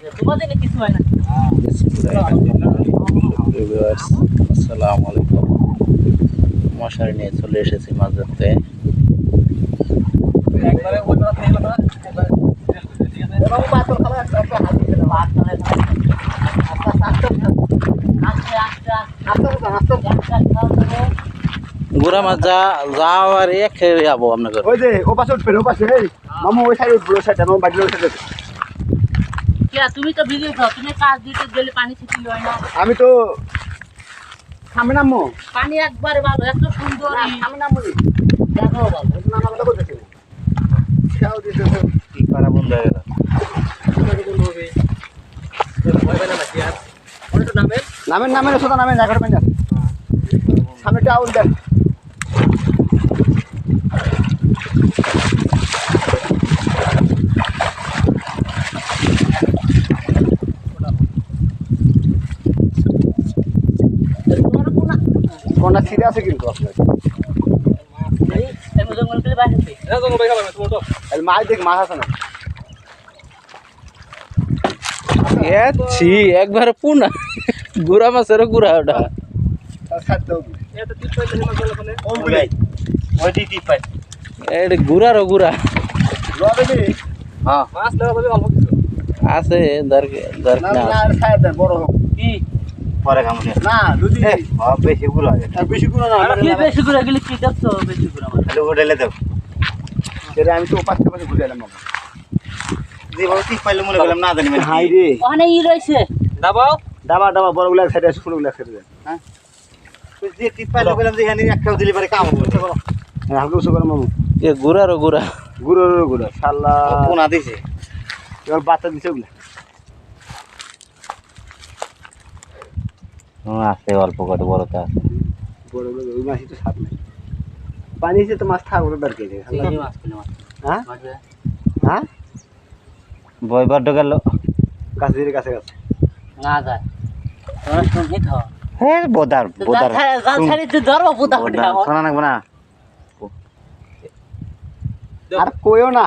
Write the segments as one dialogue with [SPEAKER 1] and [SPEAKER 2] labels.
[SPEAKER 1] তোমাদের কিছু হয় না।
[SPEAKER 2] আসসালামু আলাইকুম। মশারি নিয়ে চলে এসেছি মাছ ধরতে। গুড়া মাছ যাওয়ার খেয়ে যাবো আপনাদের।
[SPEAKER 3] ওই যে ও পাশে উঠবে, ও পাশে মামু ওই সাইডে উঠবে, ওই সাইডে আমার বাড়ির ওই সাইডে।
[SPEAKER 1] তুমি তো ভিডিও খাও, তুমি কাজ দিতে গেলে পানি ছিটিয়ে হয় না।
[SPEAKER 3] আমি তো সামনে নামবো,
[SPEAKER 1] পানি একবারে ভালো, এত সুন্দর।
[SPEAKER 3] সামনে নামবো
[SPEAKER 1] দেখো ভালো
[SPEAKER 3] নানা কথা বলতেছি
[SPEAKER 2] কি করা বন্ধ হয়ে গেল।
[SPEAKER 3] নামেন নামেন সোজা নামেন, জায়গাটা পেন সামনেটা আউট দেন। কোনটা ছিঁড়ে আছে কিন্তু আপনার মাছ দেখ, মাছ আছে না
[SPEAKER 2] একবারে পুনা গুড়া মাছের গুড়া ওটা। এটা গুড়ারও গুড়া আছে
[SPEAKER 3] বড়
[SPEAKER 1] কি
[SPEAKER 2] পরে খামো
[SPEAKER 3] না যদি
[SPEAKER 2] বেশি গুড়া
[SPEAKER 3] বেশি গুলো না
[SPEAKER 1] বেশি করে গেলে কি দেখছো? বেশি করে
[SPEAKER 2] হোটেলে দেব।
[SPEAKER 3] সেটা আমি তো পাশে পাশে ঘুরে এলাম বাবা।
[SPEAKER 2] যেভাবে ঠিক পাইলে মনে করলাম না জানি
[SPEAKER 3] হাই রে
[SPEAKER 1] ওখানে রয়েছে দাবাও
[SPEAKER 3] ডাবা ডাবা বড়গুলা সাইডে আছে, ছোটগুলা সাইডে দেন। হ্যাঁ
[SPEAKER 2] যে ঠিক পাইলে বললাম যে এখানে একটা দিলে পারে কাম হবে।
[SPEAKER 3] হালকা উঁচু করে মামু,
[SPEAKER 2] এ গুড়ারও গুড়া
[SPEAKER 3] গুঁড়ো গুঁড়ো শাল্লা
[SPEAKER 2] পোনা দিছে।
[SPEAKER 3] এবার বাচ্চা দিছে ওগুলা।
[SPEAKER 2] আছে অল্প কত বড়টা আছে।
[SPEAKER 3] বড় বড় ওই মাছই তো স্বাদ নাই। পানি এসে তো মাছ থাকবে দরকার নেই। হ্যাঁ হ্যাঁ
[SPEAKER 2] বই বড্ড গেল
[SPEAKER 3] কাছে ধীরে কাছে কাছে
[SPEAKER 1] না যায় তুমি তো
[SPEAKER 2] হ্যাঁ বোদার বোদার
[SPEAKER 1] যা ছাড়ি তো ধরো বুদা উঠে
[SPEAKER 2] শোনা লাগবে না।
[SPEAKER 3] আর কইও না।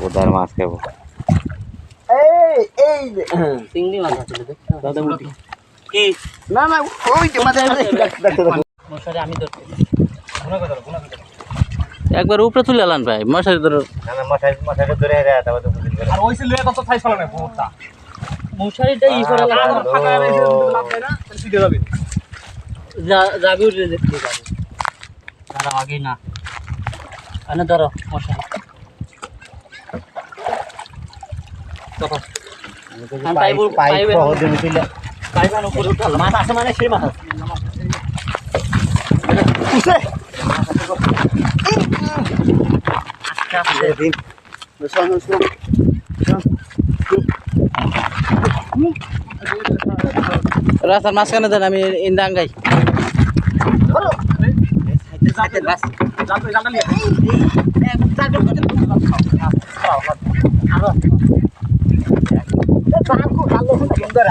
[SPEAKER 2] বোদার মাছ খাবো।
[SPEAKER 3] এই এই
[SPEAKER 1] চিংড়ি মাছ আছে দেখছো দাদা মুটি কি
[SPEAKER 3] না না ওই যে মাঝে
[SPEAKER 1] মশারি আমি ধরতে
[SPEAKER 2] একবার উপরে তুলে আলান ভাই মশারি ধরো। মশারি ধরে তারপর তো
[SPEAKER 3] আর ওই সিলে কত সাইজ ফেলা নাই বহুত
[SPEAKER 1] মশারিটা ই করে লাগা
[SPEAKER 3] ফাঁকা রেখে লাভ দেয় না, সিধে যাবে।
[SPEAKER 1] যাবি উঠে দেখতে যাবে তারা আগে না আনে ধরো মশারি মাছ আছে মানে সেই মাছ
[SPEAKER 2] রাস্তার মাঝখানে দেন আমি ইন্দাং গাই।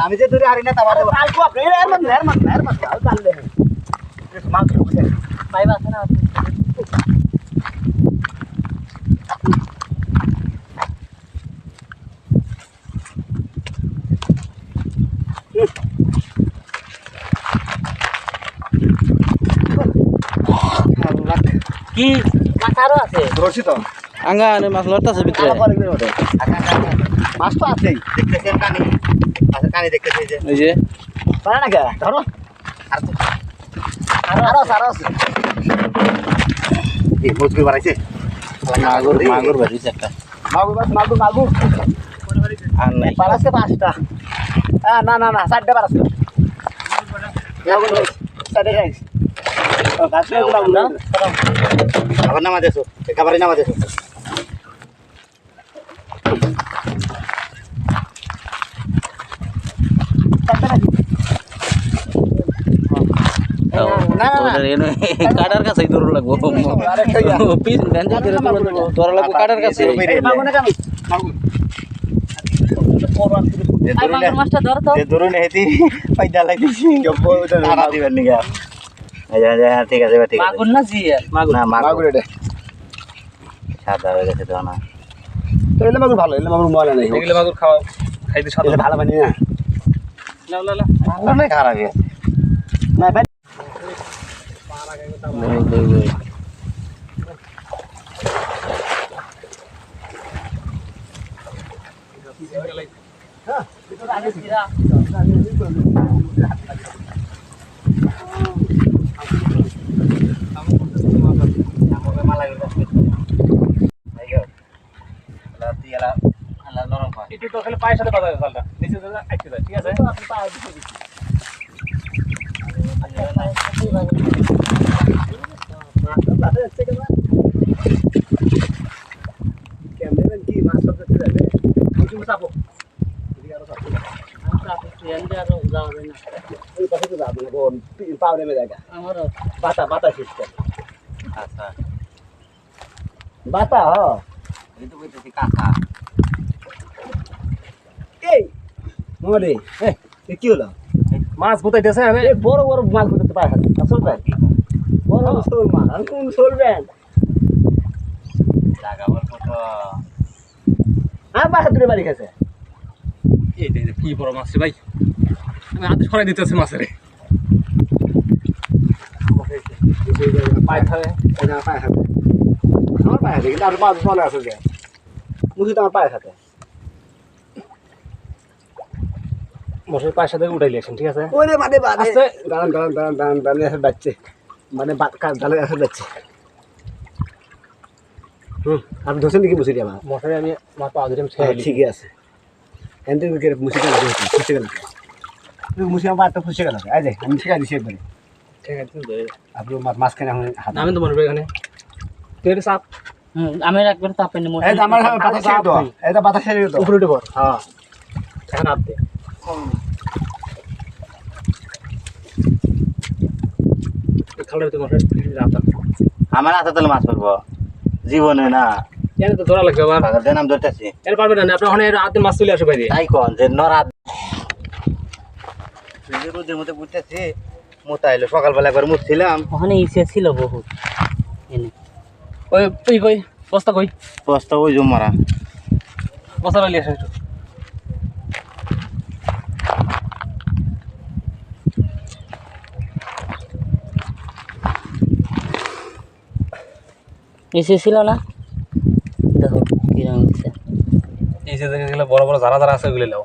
[SPEAKER 3] আমি যে ধরে হারি না
[SPEAKER 1] পাইব আছে না কি মাছ আরো আছে
[SPEAKER 3] রসি তো
[SPEAKER 2] আঙ্গা আনে মাছ লড়তাছে ভিতরে।
[SPEAKER 3] মাছ তো আছেই,
[SPEAKER 2] দেখতেছেন কানি আছে, কানি দেখতেছে এই যে
[SPEAKER 3] ওই যে পারে না কে ধরো আরো আছে
[SPEAKER 2] এই মজুরি বাড়াইছে। মাগুর মাগুর বাড়িছে একটা
[SPEAKER 3] মাগুর মাগুর মাগুর
[SPEAKER 2] আর নাই
[SPEAKER 3] পারাছে 5টা। হ্যাঁ না না না 4টা পারাছে সাড়ে গাইস ও গাছে গুলা না
[SPEAKER 2] আবার নামা দেছো একেবারে নামা দেছো। কাটার কাছে দৌড় লাগবো দৌড় লাগবো কাটার কাছে।
[SPEAKER 1] মাছটা ধরো তো
[SPEAKER 2] ধরুন হেতি পয়দা লাগতেছি দিবেন নাকি? ঠিক আছে ঠিক আছে।
[SPEAKER 1] মাগুর না জি
[SPEAKER 2] না মাগুর
[SPEAKER 3] এটা
[SPEAKER 2] সাদা হয়ে গেছে তো না।
[SPEAKER 3] তো এলে মাগুর ভালো, এলে মাগুর ময়লা নেই।
[SPEAKER 4] এগুলো মাগুর খাওয়া খাইতে স্বাদ
[SPEAKER 3] এলে ভালো বানি না।
[SPEAKER 4] লাও লাও লাও
[SPEAKER 2] ভালো নাই খারাপই আছে
[SPEAKER 3] না ভাই
[SPEAKER 4] একটু তো খালি পায়ের সাথে বাঁধা যায় জালটা নিচে থেকে আটকে যায় ঠিক আছে
[SPEAKER 3] ক্যামেরা কি মাছ সব করতে যাবে? তুমি চাপো।
[SPEAKER 1] যাওয়া যায় না
[SPEAKER 3] ওই পাশে তো যাবে না, বোন পাও নেমে জায়গা।
[SPEAKER 1] আমারও
[SPEAKER 3] বাতা বাতা সিস্টেম।
[SPEAKER 2] আচ্ছা
[SPEAKER 3] বাতা হ।
[SPEAKER 2] এই তো কইতেছি কাকা
[SPEAKER 3] এই মোরে এ কি হলো?
[SPEAKER 4] মাছ বুতাইতেছে আমি
[SPEAKER 3] এই বড় বড় মাছ করতে পারে হাতে আসল ভাই বড় বড় শোল মাছ আর কোন শোলবেন
[SPEAKER 2] জায়গা বলবো তো
[SPEAKER 3] আর বাসা দূরে বাড়ি গেছে
[SPEAKER 4] এই যে কি বড় মাছ রে ভাই আমি হাতে সরাই দিতেছি মাছের
[SPEAKER 3] পায়ে খাবে এটা পায়ে খাবে আমার পায়ে খাবে কিন্তু আর মাছ বলে আছে যে মুখে তো আমার পায়ে খাবে
[SPEAKER 4] মশার পায়ের সাথে উঠাই লিয়েছেন ঠিক আছে
[SPEAKER 3] ওরে মানে বাদে
[SPEAKER 4] আস্তে
[SPEAKER 3] দাঁড়ান দাঁড়ান দাঁড়ান দাঁড়ান দাঁড়ান এসে বাচ্চে মানে দাঁড়ালে এসে বাচ্চে আপনি ধরছেন নাকি মুসিটি আমার
[SPEAKER 4] মশারে আমি আমার পা ধরে
[SPEAKER 3] হ্যাঁ ঠিকই আছে এনতে মুসিটা খুশি গেল মুসি আমার পাটা খুশি গেল এই যে আমি শিখা দিছি একবারে
[SPEAKER 4] ঠিক আছে
[SPEAKER 3] আপনি মাছ কেন এখন হাত
[SPEAKER 4] আমি তো মনে করি এখানে তেল সাপ
[SPEAKER 1] আমি একবার তাপে নেবো
[SPEAKER 3] এই যে আমার পাতা ছেড়ে দাও এটা পাতা ছেড়ে দাও
[SPEAKER 4] উপরে উঠে পড়
[SPEAKER 3] হ্যাঁ
[SPEAKER 4] এখন হাত দে খালের ভিতরে মশার রাত
[SPEAKER 2] আমার হাতে তাহলে মাছ পড়বো জীবনে না
[SPEAKER 4] এনে তো ধরা লাগবে আবার
[SPEAKER 2] পাগল নাম ধরতেছি
[SPEAKER 4] এর পারবে না আপনার ওখানে হাতে মাছ চলে আসে বাইরে
[SPEAKER 2] তাই কন যে নরা রোদের মধ্যে বুঝতেছি মোতা এলো সকালবেলা একবার মুছছিলাম
[SPEAKER 1] ওখানে ইসে ছিল বহুত এনে
[SPEAKER 4] ওই তুই কই বস্তা কই
[SPEAKER 2] বস্তা ওই জম মারা
[SPEAKER 4] বস্তা লিয়ে আসে একটু
[SPEAKER 1] ইসে ছিল না দেখো কিরকম ইসে
[SPEAKER 4] এই যে দেখে গেলে বড় বড় যারা যারা আছে ওগুলো লাও